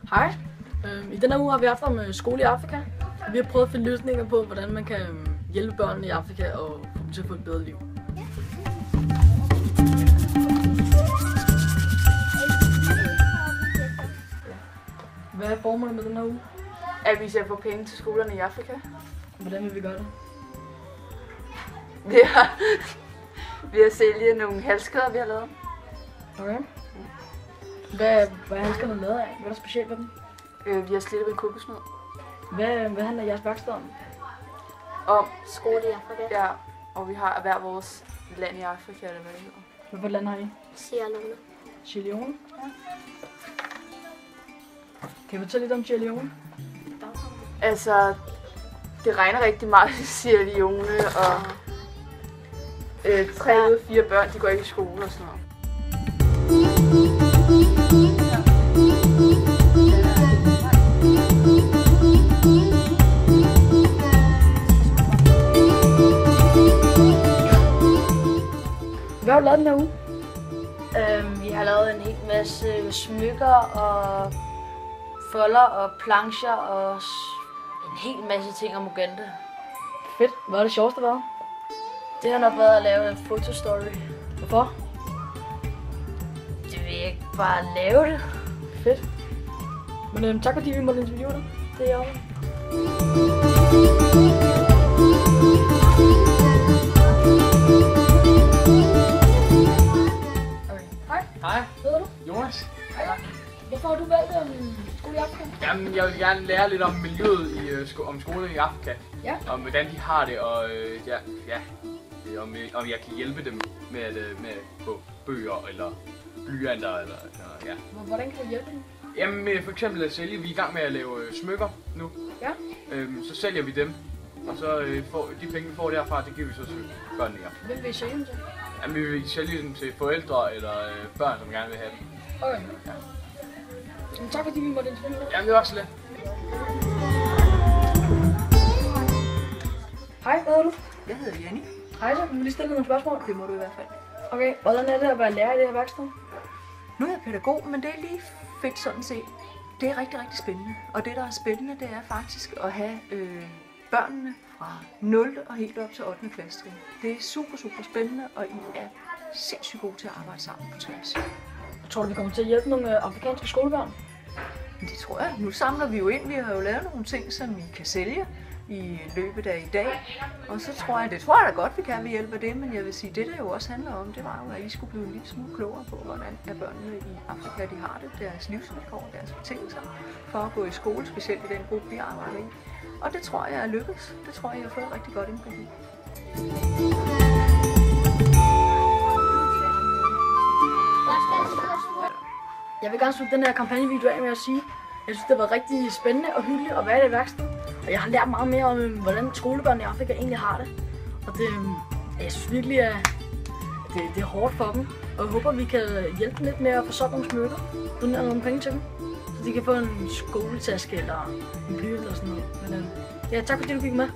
Hej. I denne uge har vi haft om skole i Afrika. Vi har prøvet at finde løsninger på, hvordan man kan hjælpe børnene i Afrika og få dem til at få et bedre liv. Hvad er formålet med den her uge? At vi skal få penge til skolerne i Afrika. Hvordan vil vi gøre det? Ved at sælge nogle halskæder, vi har lavet. Okay. Hvad er handskerne lavet af? Hvad er der specielt ved dem? Vi har slidtet med kokosnød. Hvad handler jeres værksted om? Om Skole i Afrika. ja, og vi har hver vores land i Afrika, eller hvad det hedder. Hvad land har I? Sierra Leone. Sierra Leone? Ja. Kan vi fortælle lidt om Sierra Leone? Altså, det regner rigtig meget i Sierra Leone, og 3 ud af 4 børn, de går ikke i skole og sådan noget. Hvad har du lavet den her uge? Vi har lavet en hel masse smykker og folder og plancher og en hel masse ting om Uganda. Fedt. Hvad er det sjoveste været? Det har nok været at lave en fotostory. Hvorfor? Det vil jeg ikke bare lave det. Fedt. Men tak fordi vi måtte interviewe dig. Det er jo. Hej. Hvad du? Jonas. Hvorfor har du valgt skole i Afrika? Jamen, jeg vil gerne lære lidt om miljøet om skolen i Afrika. Ja. Om hvordan de har det, og om jeg kan hjælpe dem med at få bøger eller blyanter eller ja. Hvordan kan du hjælpe dem? Jamen, for eksempel at sælge. Vi er i gang med at lave smykker nu. Ja. Så sælger vi dem, og så får de penge vi får derfra, det giver vi så til børnene i Afrika. Hvem vil I sælge dem til? Jamen, vi vil sælge dem til forældre eller børn, som gerne vil have dem. Okay. Ja. Men tak fordi vi måtte interviewe dig. Jamen, det var så lidt. Hej, hvad hedder du? Jeg hedder Jenny. Hej, så vil du lige stille nogle spørgsmål? Det må du i hvert fald. Okay, hvordan er det at være lærer i det her værksted? Nu er jeg pædagog, men det er lige fedt sådan set. Det er rigtig, rigtig spændende. Og det, der er spændende, det er faktisk at have børnene fra 0. og helt op til 8. klasse. Det er super, super spændende, og I er sindssygt gode til at arbejde sammen på tværs. Tror du, vi kommer til at hjælpe nogle afrikanske skolebørn? Men det tror jeg. Nu samler vi jo ind. Vi har jo lavet nogle ting, som I kan sælge i løbet af i dag. Og så tror jeg da godt, vi kan ved hjælp af det. Men jeg vil sige, det der jo også handler om, det var jo, at I skulle blive en lille smule klogere på, hvordan er børnene i Afrika, de har det, deres livsvilkår, deres betingelser for at gå i skole, specielt i den gruppe, vi arbejder i. Og det tror jeg er lykkedes. Det tror jeg, I har fået rigtig godt indblik i. Jeg vil gerne slutte den her kampagnevideo af med at sige, at jeg synes, det har været rigtig spændende og hyggeligt at være i det værksted. Og jeg har lært meget mere om, hvordan skolebørn i Afrika egentlig har det. Og jeg synes virkelig, at det er hårdt for dem. Og jeg håber, vi kan hjælpe dem lidt med at få solgt nogle smykker, donere nogle penge til dem. Så de kan få en skoletaske eller en blyant eller sådan noget. Men tak fordi du gik med.